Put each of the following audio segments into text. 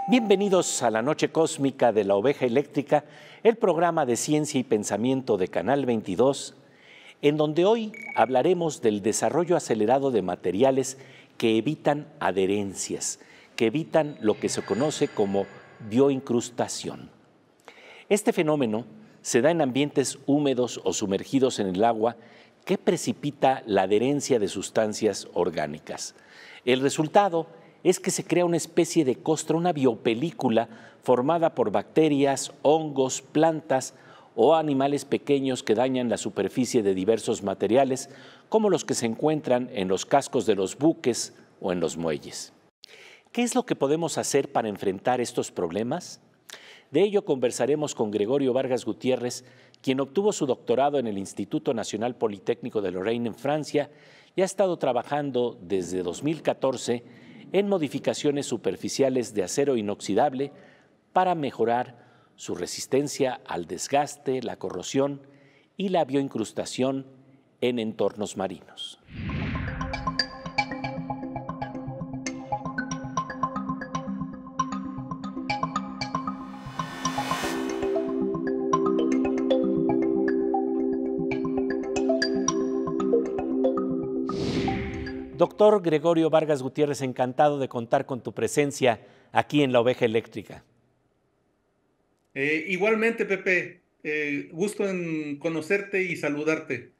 Bienvenidos a la Noche Cósmica de la Oveja Eléctrica, el programa de ciencia y pensamiento de Canal 22, en donde hoy hablaremos del desarrollo acelerado de materiales que evitan adherencias, que evitan lo que se conoce como bioincrustación. Este fenómeno se da en ambientes húmedos o sumergidos en el agua que precipita la adherencia de sustancias orgánicas. El resultado es que se crea una especie de costra, una biopelícula formada por bacterias, hongos, plantas o animales pequeños que dañan la superficie de diversos materiales, como los que se encuentran en los cascos de los buques o en los muelles. ¿Qué es lo que podemos hacer para enfrentar estos problemas? De ello conversaremos con Gregorio Vargas Gutiérrez, quien obtuvo su doctorado en el Instituto Nacional Politécnico de Lorraine en Francia y ha estado trabajando desde 2014 en modificaciones superficiales de acero inoxidable para mejorar su resistencia al desgaste, la corrosión y la bioincrustación en entornos marinos. Doctor Gregorio Vargas Gutiérrez, encantado de contar con tu presencia aquí en La Oveja Eléctrica. Igualmente, Pepe, gusto en conocerte y saludarte.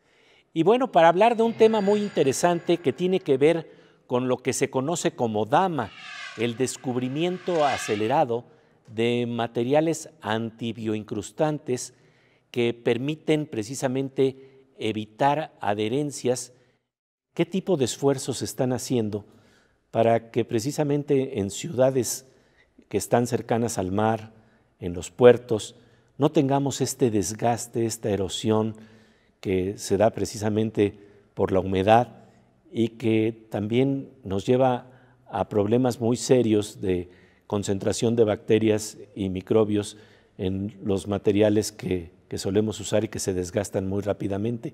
Y bueno, para hablar de un tema muy interesante que tiene que ver con lo que se conoce como DAMA, el descubrimiento acelerado de materiales antibioincrustantes que permiten precisamente evitar adherencias. ¿Qué tipo de esfuerzos se están haciendo para que precisamente en ciudades que están cercanas al mar, en los puertos, no tengamos este desgaste, esta erosión que se da precisamente por la humedad y que también nos lleva a problemas muy serios de concentración de bacterias y microbios en los materiales que solemos usar y que se desgastan muy rápidamente?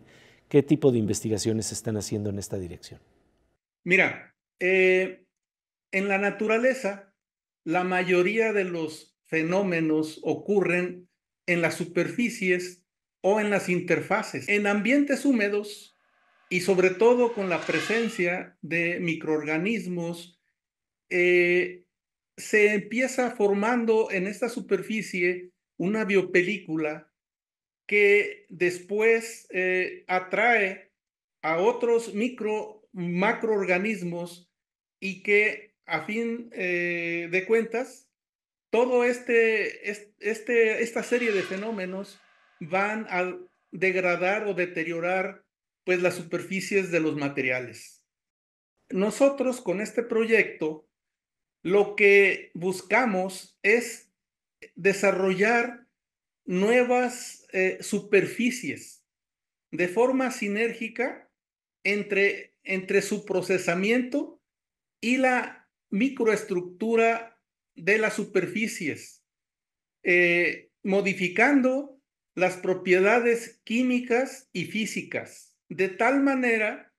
¿Qué tipo de investigaciones se están haciendo en esta dirección? Mira, en la naturaleza, la mayoría de los fenómenos ocurren en las superficies o en las interfaces. En ambientes húmedos y sobre todo con la presencia de microorganismos, se empieza formando en esta superficie una biopelícula que después atrae a otros macroorganismos y que a fin de cuentas, todo esta serie de fenómenos van a degradar o deteriorar pues las superficies de los materiales. Nosotros con este proyecto lo que buscamos es desarrollar nuevas superficies de forma sinérgica entre su procesamiento y la microestructura de las superficies, modificando las propiedades químicas y físicas, de tal manera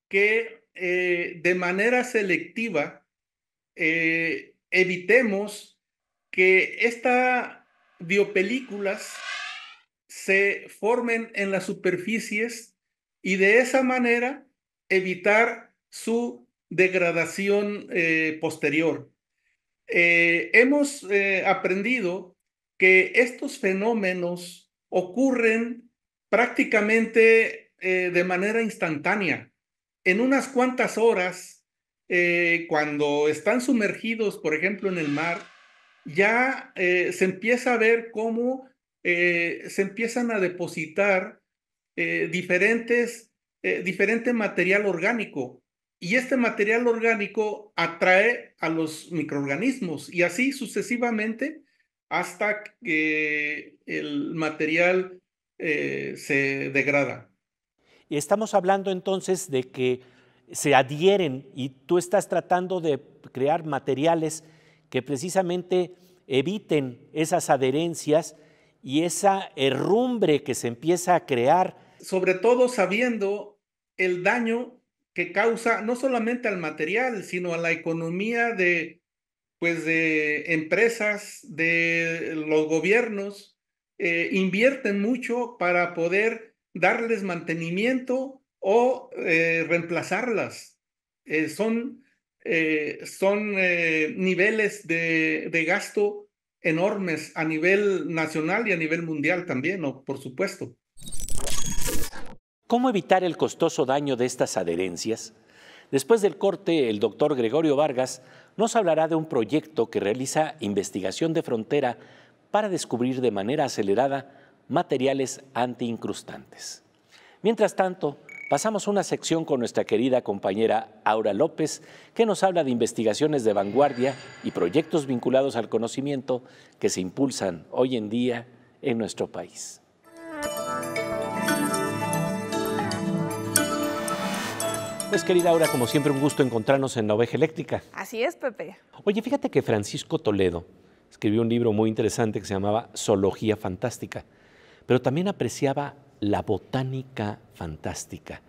que de manera selectiva evitemos que estas biopelículas se formen en las superficies y de esa manera evitar su degradación posterior. Hemos aprendido que estos fenómenos ocurren prácticamente de manera instantánea. En unas cuantas horas, cuando están sumergidos, por ejemplo, en el mar, ya se empieza a ver cómo se empiezan a depositar diferente material orgánico. Y este material orgánico atrae a los microorganismos y así sucesivamente hasta que el material se degrada. Y estamos hablando entonces de que se adhieren y tú estás tratando de crear materiales que precisamente eviten esas adherencias y esa herrumbre que se empieza a crear. Sobre todo sabiendo el daño que causa no solamente al material, sino a la economía de empresas, de los gobiernos, invierten mucho para poder darles mantenimiento o reemplazarlas. Son niveles de gasto enormes a nivel nacional y a nivel mundial también, ¿no? Por supuesto. ¿Cómo evitar el costoso daño de estas adherencias? Después del corte, el doctor Gregorio Vargas nos hablará de un proyecto que realiza investigación de frontera para descubrir de manera acelerada materiales antiincrustantes. Mientras tanto, pasamos una sección con nuestra querida compañera Aura López, que nos habla de investigaciones de vanguardia y proyectos vinculados al conocimiento que se impulsan hoy en día en nuestro país. Pues querida Aura, como siempre un gusto encontrarnos en La Oveja Eléctrica. Así es, Pepe. Oye, fíjate que Francisco Toledo escribió un libro muy interesante que se llamaba Zoología Fantástica, pero también apreciaba la botánica fantástica,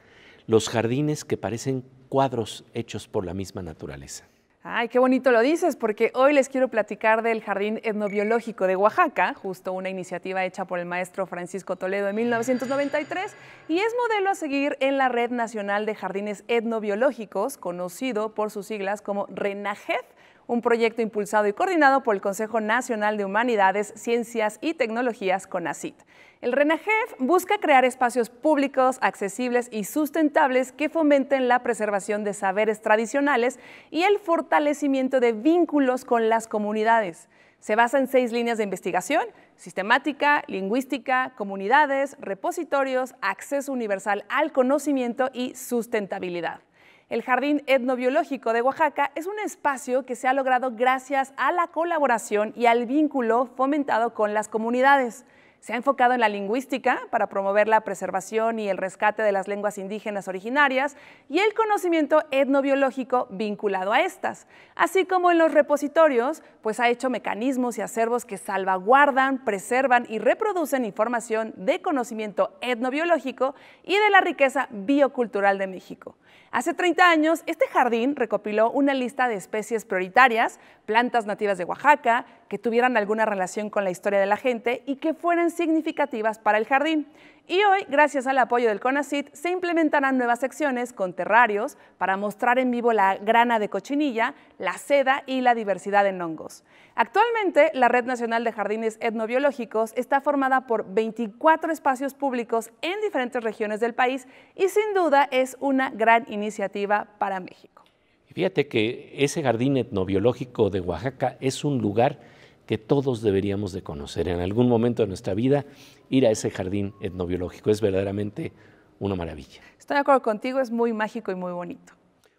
los jardines que parecen cuadros hechos por la misma naturaleza. Ay, qué bonito lo dices, porque hoy les quiero platicar del Jardín Etnobiológico de Oaxaca, justo una iniciativa hecha por el maestro Francisco Toledo en 1993, y es modelo a seguir en la Red Nacional de Jardines Etnobiológicos, conocido por sus siglas como RENAGED, un proyecto impulsado y coordinado por el Consejo Nacional de Humanidades, Ciencias y Tecnologías, CONACYT. El RENAGED busca crear espacios públicos, accesibles y sustentables que fomenten la preservación de saberes tradicionales y el fortalecimiento de vínculos con las comunidades. Se basa en 6 líneas de investigación: sistemática, lingüística, comunidades, repositorios, acceso universal al conocimiento y sustentabilidad. El Jardín Etnobiológico de Oaxaca es un espacio que se ha logrado gracias a la colaboración y al vínculo fomentado con las comunidades. Se ha enfocado en la lingüística para promover la preservación y el rescate de las lenguas indígenas originarias y el conocimiento etnobiológico vinculado a estas, así como en los repositorios, pues ha hecho mecanismos y acervos que salvaguardan, preservan y reproducen información de conocimiento etnobiológico y de la riqueza biocultural de México. Hace 30 años, este jardín recopiló una lista de especies prioritarias, plantas nativas de Oaxaca, que tuvieran alguna relación con la historia de la gente y que fueran significativas para el jardín. Y hoy, gracias al apoyo del CONACYT, se implementarán nuevas secciones con terrarios para mostrar en vivo la grana de cochinilla, la seda y la diversidad en hongos. Actualmente, la Red Nacional de Jardines Etnobiológicos está formada por 24 espacios públicos en diferentes regiones del país y sin duda es una gran iniciativa para México. Fíjate que ese Jardín Etnobiológico de Oaxaca es un lugar que todos deberíamos de conocer. En algún momento de nuestra vida, ir a ese Jardín Etnobiológico es verdaderamente una maravilla. Estoy de acuerdo contigo, es muy mágico y muy bonito.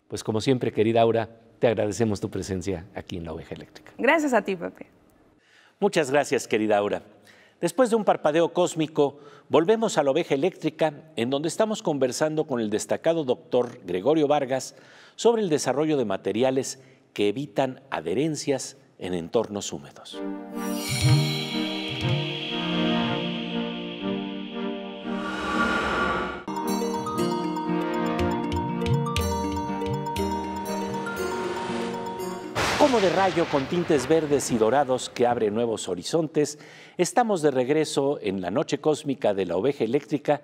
Pues como siempre, querida Aura, te agradecemos tu presencia aquí en La Oveja Eléctrica. Gracias a ti, Pepe. Muchas gracias, querida Aura. Después de un parpadeo cósmico, volvemos a La Oveja Eléctrica, en donde estamos conversando con el destacado doctor Gregorio Vargas sobre el desarrollo de materiales que evitan adherencias en entornos húmedos. Como de rayo con tintes verdes y dorados que abre nuevos horizontes, estamos de regreso en la noche cósmica de La Oveja Eléctrica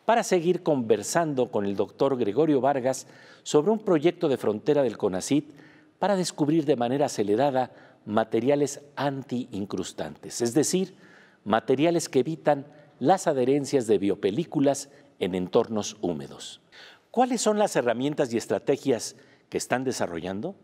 para seguir conversando con el doctor Gregorio Vargas sobre un proyecto de frontera del CONACYT para descubrir de manera acelerada materiales anti-incrustantes, es decir, materiales que evitan las adherencias de biopelículas en entornos húmedos. ¿Cuáles son las herramientas y estrategias que están desarrollando?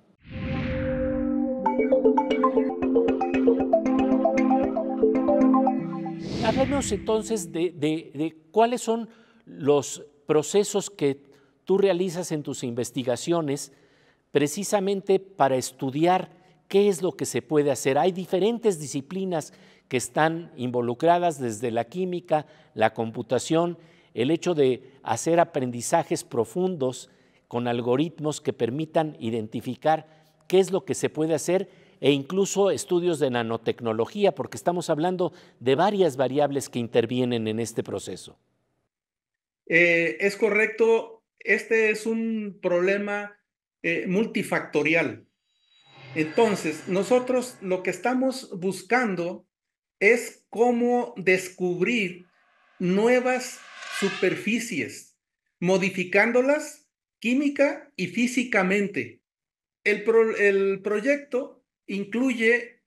Háblanos entonces de cuáles son los procesos que tú realizas en tus investigaciones precisamente para estudiar qué es lo que se puede hacer. Hay diferentes disciplinas que están involucradas, desde la química, la computación, el hecho de hacer aprendizajes profundos con algoritmos que permitan identificar qué es lo que se puede hacer, e incluso estudios de nanotecnología, porque estamos hablando de varias variables que intervienen en este proceso. Es correcto, este es un problema multifactorial. Entonces, nosotros lo que estamos buscando es cómo descubrir nuevas superficies, modificándolas química y físicamente. El proyecto incluye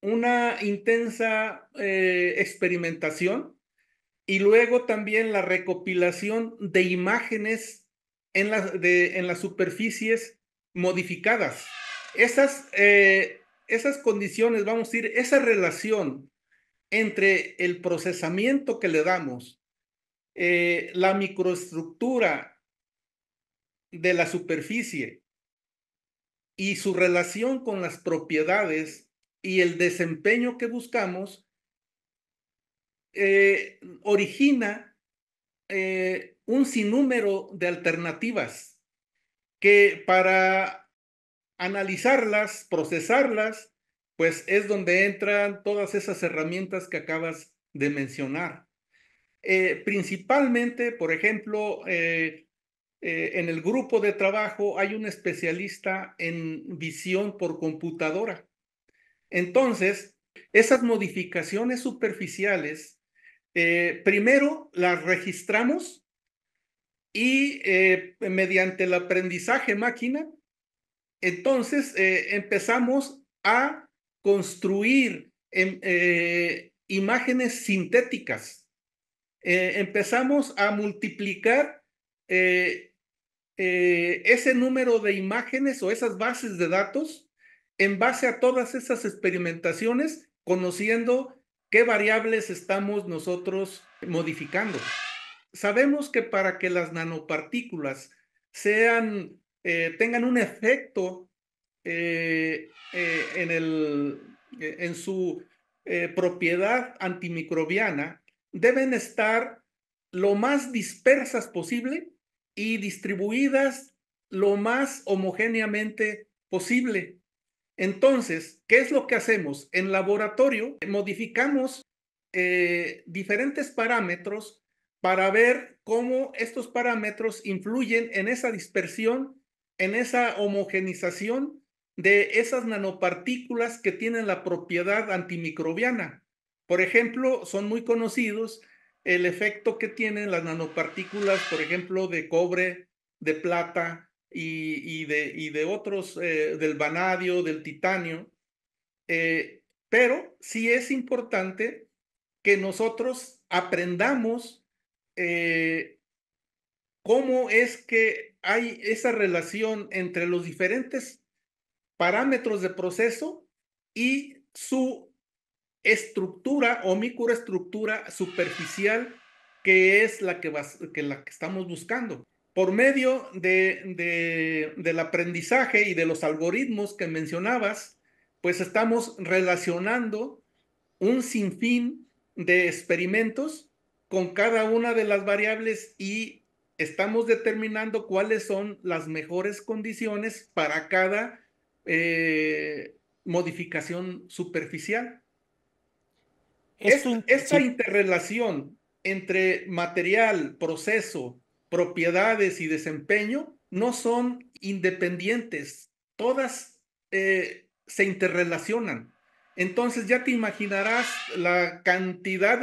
una intensa experimentación y luego también la recopilación de imágenes en las superficies modificadas. Esas condiciones, vamos a decir, esa relación entre el procesamiento que le damos, la microestructura de la superficie y su relación con las propiedades y el desempeño que buscamos, origina un sinnúmero de alternativas que para analizarlas, procesarlas, pues es donde entran todas esas herramientas que acabas de mencionar. Principalmente, por ejemplo, en el grupo de trabajo hay un especialista en visión por computadora. Entonces, esas modificaciones superficiales, primero las registramos y mediante el aprendizaje máquina, entonces empezamos a construir imágenes sintéticas. Empezamos a multiplicar ese número de imágenes o esas bases de datos en base a todas esas experimentaciones, conociendo qué variables estamos nosotros modificando. Sabemos que para que las nanopartículas tengan un efecto en su propiedad antimicrobiana, deben estar lo más dispersas posible y distribuidas lo más homogéneamente posible. Entonces, ¿qué es lo que hacemos? En laboratorio modificamos diferentes parámetros para ver cómo estos parámetros influyen en esa dispersión, en esa homogenización de esas nanopartículas que tienen la propiedad antimicrobiana. Por ejemplo, son muy conocidos el efecto que tienen las nanopartículas, por ejemplo, de cobre, de plata y de otros, del vanadio, del titanio. Pero sí es importante que nosotros aprendamos cómo es que hay esa relación entre los diferentes parámetros de proceso y su estructura o microestructura superficial, que es la que estamos buscando. Por medio del aprendizaje y de los algoritmos que mencionabas, pues estamos relacionando un sinfín de experimentos con cada una de las variables y estamos determinando cuáles son las mejores condiciones para cada modificación superficial. Esta interrelación entre material, proceso, propiedades y desempeño no son independientes, todas se interrelacionan. Entonces ya te imaginarás la cantidad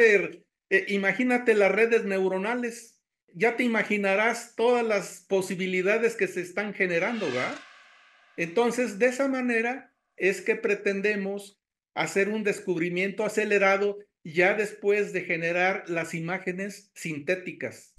imagínate las redes neuronales, ya te imaginarás todas las posibilidades que se están generando, ¿verdad? Entonces, de esa manera, es que pretendemos hacer un descubrimiento acelerado ya después de generar las imágenes sintéticas.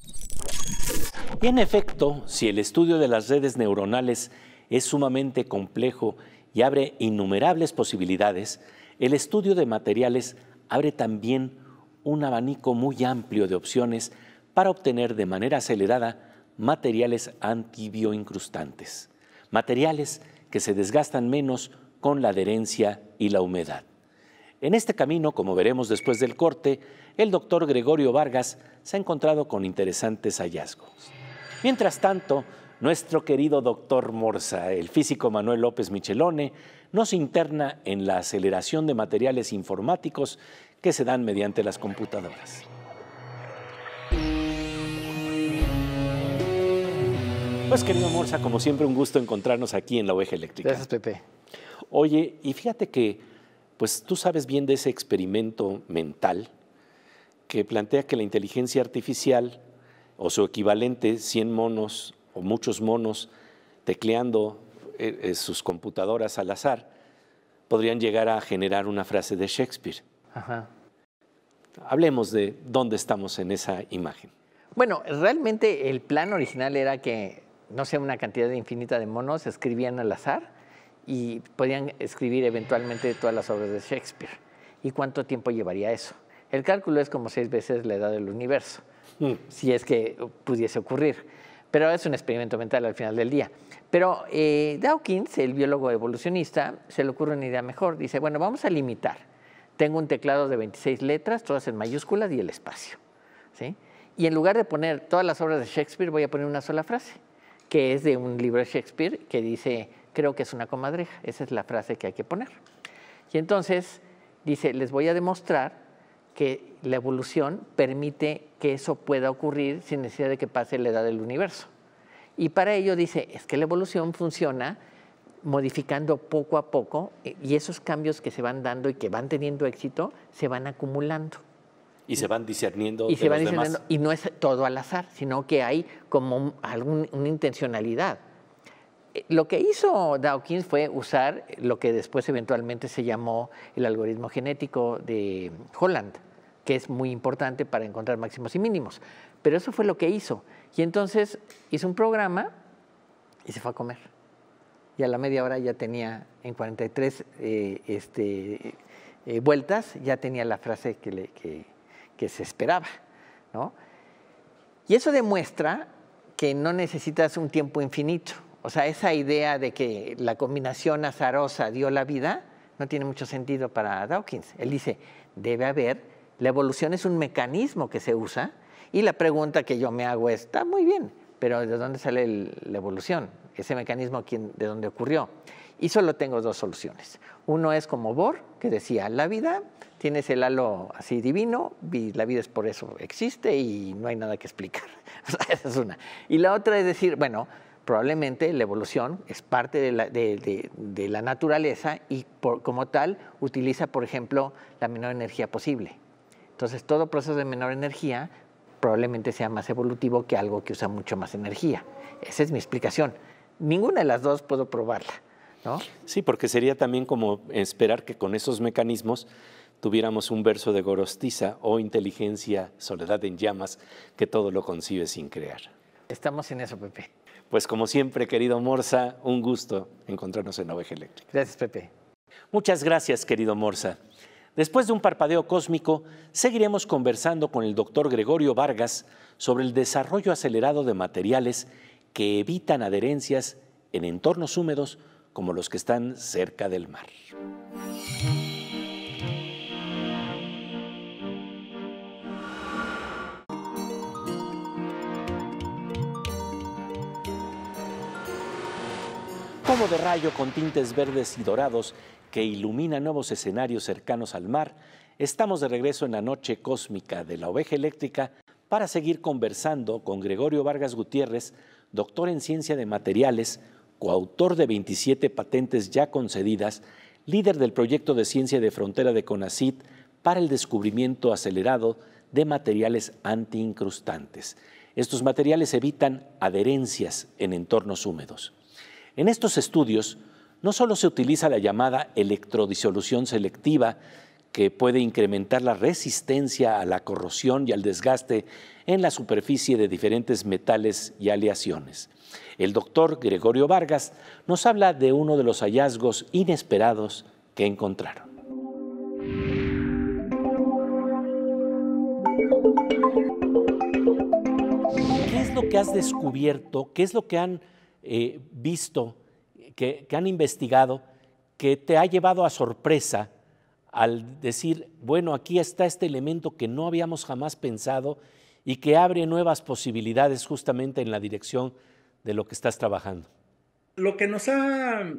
Y en efecto, si el estudio de las redes neuronales es sumamente complejo y abre innumerables posibilidades, el estudio de materiales abre también un abanico muy amplio de opciones para obtener de manera acelerada materiales antibioincrustantes, materiales que se desgastan menos con la adherencia y la humedad. En este camino, como veremos después del corte, el doctor Gregorio Vargas se ha encontrado con interesantes hallazgos. Mientras tanto, nuestro querido doctor Morsa, el físico Manuel López Michelone, nos interna en la aceleración de materiales informáticos que se dan mediante las computadoras. Pues querido Morsa, como siempre un gusto encontrarnos aquí en La Oveja Eléctrica. Gracias, Pepe. Oye, y fíjate que pues tú sabes bien de ese experimento mental que plantea que la inteligencia artificial o su equivalente, 100 monos o muchos monos tecleando sus computadoras al azar, podrían llegar a generar una frase de Shakespeare. Ajá. Hablemos de dónde estamos en esa imagen. Bueno, realmente el plan original era que, no sé, una cantidad infinita de monos escribían al azar y podían escribir eventualmente todas las obras de Shakespeare. ¿Y cuánto tiempo llevaría eso? El cálculo es como 6 veces la edad del universo, si es que pudiese ocurrir. Pero es un experimento mental al final del día. Pero Dawkins, el biólogo evolucionista, se le ocurre una idea mejor. Dice, bueno, vamos a limitar. Tengo un teclado de 26 letras, todas en mayúsculas y el espacio, ¿sí? Y en lugar de poner todas las obras de Shakespeare, voy a poner una sola frase, que es de un libro de Shakespeare que dice, creo que es una comadreja. Esa es la frase que hay que poner. Y entonces dice, les voy a demostrar que la evolución permite que eso pueda ocurrir sin necesidad de que pase la edad del universo. Y para ello dice, es que la evolución funciona modificando poco a poco y esos cambios que se van dando y que van teniendo éxito se van acumulando. Y se van discerniendo y de los demás. Y no es todo al azar, sino que hay como una intencionalidad. Lo que hizo Dawkins fue usar lo que después eventualmente se llamó el algoritmo genético de Holland, que es muy importante para encontrar máximos y mínimos. Pero eso fue lo que hizo. Y entonces hizo un programa y se fue a comer. Y a la media hora ya tenía, en 43 vueltas, ya tenía la frase que se esperaba, ¿no? Y eso demuestra que no necesitas un tiempo infinito. O sea, esa idea de que la combinación azarosa dio la vida no tiene mucho sentido para Dawkins. Él dice, debe haber, la evolución es un mecanismo que se usa y la pregunta que yo me hago es, está muy bien, pero ¿de dónde sale la evolución? Ese mecanismo, ¿de dónde ocurrió? Y solo tengo 2 soluciones. Uno es como Bohr, que decía, la vida, tienes el halo así divino, y la vida es por eso existe y no hay nada que explicar. O sea, esa es una. Y la otra es decir, bueno, probablemente la evolución es parte de la naturaleza y como tal utiliza, por ejemplo, la menor energía posible. Entonces, todo proceso de menor energía probablemente sea más evolutivo que algo que usa mucho más energía. Esa es mi explicación. Ninguna de las 2 puedo probarla, ¿no? Sí, porque sería también como esperar que con esos mecanismos tuviéramos un verso de Gorostiza o inteligencia, soledad en llamas, que todo lo concibe sin crear. Estamos en eso, Pepe. Pues como siempre, querido Morsa, un gusto encontrarnos en La Oveja Eléctrica. Gracias, Pepe. Muchas gracias, querido Morsa. Después de un parpadeo cósmico, seguiremos conversando con el doctor Gregorio Vargas sobre el desarrollo acelerado de materiales que evitan adherencias en entornos húmedos como los que están cerca del mar. Como de rayo con tintes verdes y dorados que ilumina nuevos escenarios cercanos al mar, estamos de regreso en la noche cósmica de La Oveja Eléctrica para seguir conversando con Gregorio Vargas Gutiérrez, doctor en ciencia de materiales, coautor de 27 patentes ya concedidas, líder del proyecto de ciencia de frontera de CONACYT para el descubrimiento acelerado de materiales antiincrustantes. Estos materiales evitan adherencias en entornos húmedos. En estos estudios no solo se utiliza la llamada electrodisolución selectiva, que puede incrementar la resistencia a la corrosión y al desgaste en la superficie de diferentes metales y aleaciones. El doctor Gregorio Vargas nos habla de uno de los hallazgos inesperados que encontraron. ¿Qué es lo que has descubierto? ¿Qué es lo que han visto, que han investigado, que te ha llevado a sorpresa al decir, bueno, aquí está este elemento que no habíamos jamás pensado y que abre nuevas posibilidades justamente en la dirección de lo que estás trabajando? Lo que nos ha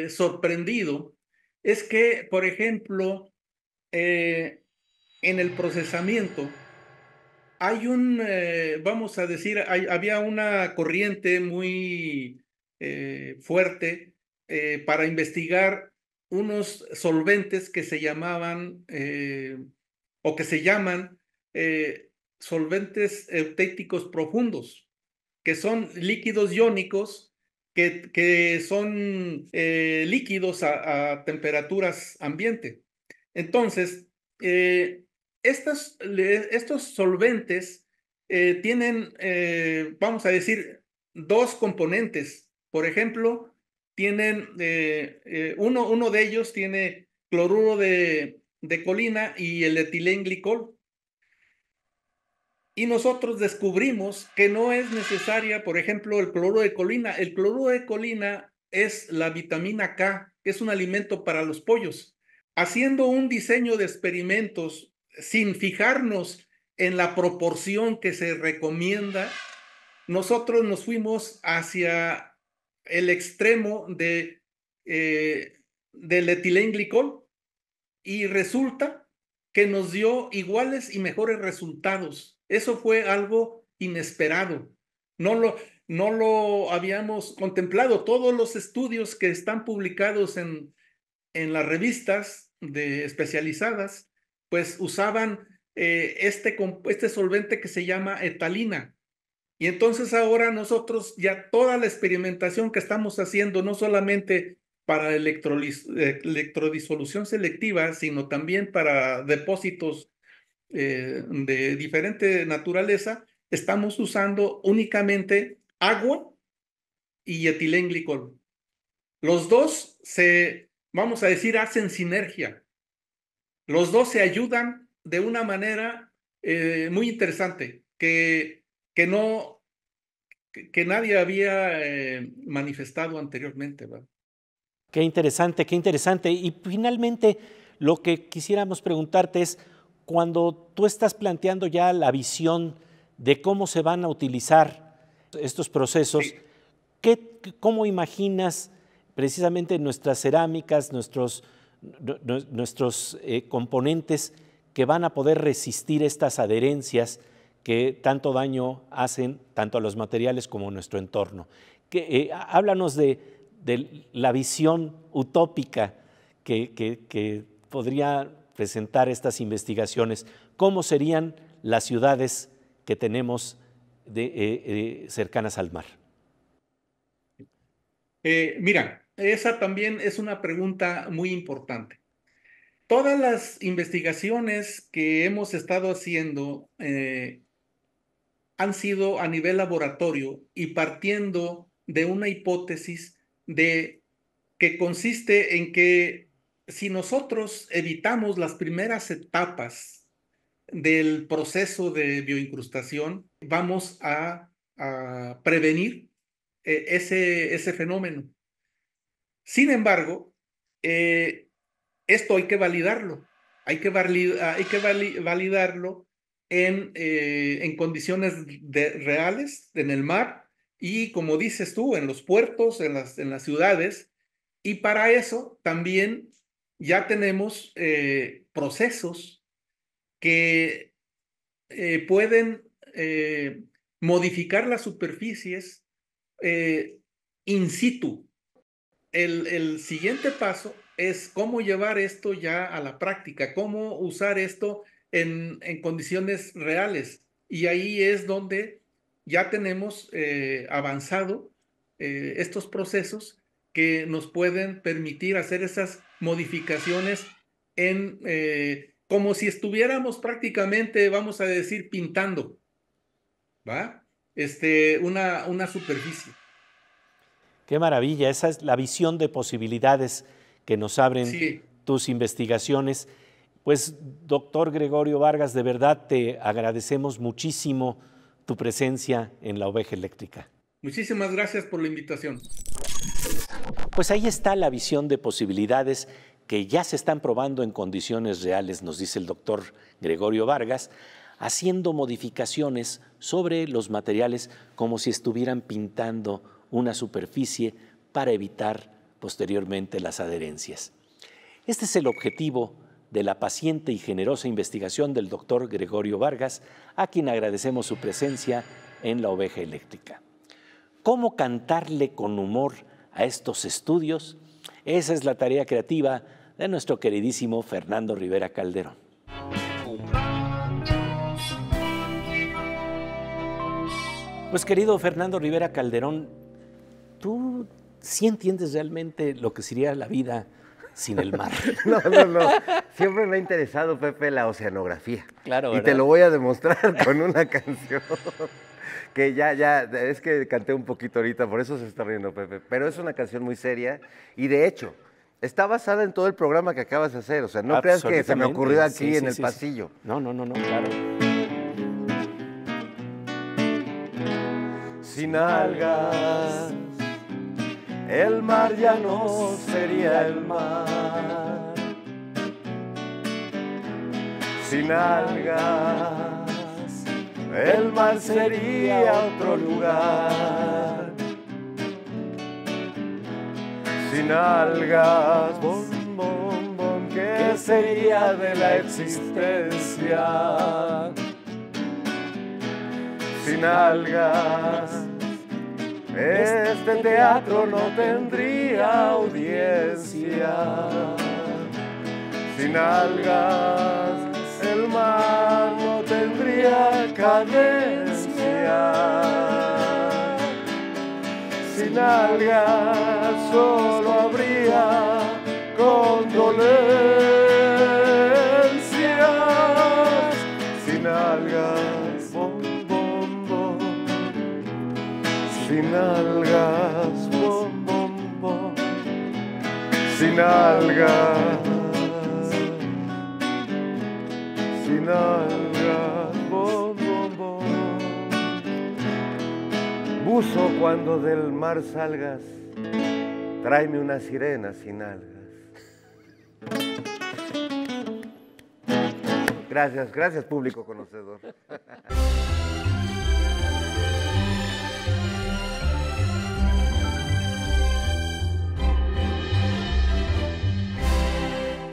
sorprendido es que, por ejemplo, en el procesamiento hay vamos a decir, había una corriente muy fuerte para investigar unos solventes que se llamaban o que se llaman solventes eutécticos profundos, que son líquidos iónicos que son líquidos a temperaturas ambiente. Entonces, estos solventes tienen, vamos a decir, dos componentes. Por ejemplo, tienen, uno de ellos tiene cloruro de colina y el etilenglicol. Y nosotros descubrimos que no es necesaria, por ejemplo, el cloruro de colina. El cloruro de colina es la vitamina K, que es un alimento para los pollos. Haciendo un diseño de experimentos sin fijarnos en la proporción que se recomienda, nosotros nos fuimos hacia el extremo del etilenglicol y resulta que nos dio iguales y mejores resultados. Eso fue algo inesperado. No lo habíamos contemplado. Todos los estudios que están publicados en las revistas especializadas, pues usaban este solvente que se llama etalina. Y entonces ahora nosotros ya toda la experimentación que estamos haciendo, no solamente para electrodisolución selectiva, sino también para depósitos de diferente naturaleza, estamos usando únicamente agua y etilenglicol. Los dos vamos a decir, hacen sinergia. Los dos se ayudan de una manera muy interesante que nadie había manifestado anteriormente, ¿verdad? Qué interesante, qué interesante. Y finalmente, lo que quisiéramos preguntarte es, cuando tú estás planteando ya la visión de cómo se van a utilizar estos procesos, Sí. ¿Cómo imaginas precisamente nuestras cerámicas, nuestros componentes que van a poder resistir estas adherencias que tanto daño hacen tanto a los materiales como a nuestro entorno? Háblanos de la visión utópica que podría presentar estas investigaciones. ¿Cómo serían las ciudades que tenemos cercanas al mar? Mira, esa también es una pregunta muy importante. Todas las investigaciones que hemos estado haciendo han sido a nivel laboratorio y partiendo de una hipótesis que consiste en que si nosotros evitamos las primeras etapas del proceso de bioincrustación, vamos a prevenir ese fenómeno. Sin embargo, esto hay que validarlo. Hay que validarlo en condiciones reales, en el mar y, como dices tú, en los puertos, en las ciudades. Y para eso también ya tenemos procesos que pueden modificar las superficies in situ. El siguiente paso es cómo llevar esto ya a la práctica, cómo usar esto en condiciones reales. Y ahí es donde ya tenemos avanzado estos procesos que nos pueden permitir hacer esas modificaciones en, como si estuviéramos prácticamente, vamos a decir, pintando, ¿va? Una superficie. Qué maravilla, esa es la visión de posibilidades que nos abren Sí. tus investigaciones. Pues, doctor Gregorio Vargas, de verdad te agradecemos muchísimo tu presencia en La Oveja Eléctrica. Muchísimas gracias por la invitación. Pues ahí está la visión de posibilidades que ya se están probando en condiciones reales, nos dice el doctor Gregorio Vargas, haciendo modificaciones sobre los materiales como si estuvieran pintando una superficie para evitar posteriormente las adherencias. Este es el objetivo de la paciente y generosa investigación del doctor Gregorio Vargas, a quien agradecemos su presencia en La Oveja Eléctrica. ¿Cómo cantarle con humor a estos estudios? Esa es la tarea creativa de nuestro queridísimo Fernando Rivera Calderón. Pues, querido Fernando Rivera Calderón, ¿tú sí entiendes realmente lo que sería la vida sin el mar? No. Siempre me ha interesado, Pepe, la oceanografía. Claro, y ¿verdad? te lo voy a demostrar con una canción que ya, es que canté un poquito ahorita, por eso se está riendo, Pepe. Pero es una canción muy seria y, de hecho, está basada en todo el programa que acabas de hacer. O sea, no creas que se me ocurrió aquí Sí, en el sí. pasillo. No, claro. Sin algas, el mar ya no sería el mar. Sin algas, el mar sería otro lugar. Sin algas, bom, bom, bom, ¿qué sería de la existencia? Sin algas, este teatro no tendría audiencia. Sin algas, el mar no tendría cadencia. Sin algas, solo habría condolencias. Sin algas, bom, bom, bom. Sin algas, bom, bom, bom. Sin algas. Sin algas, bom, bom, bom. Buzo cuando del mar salgas, tráeme una sirena sin algas. Gracias, público conocedor.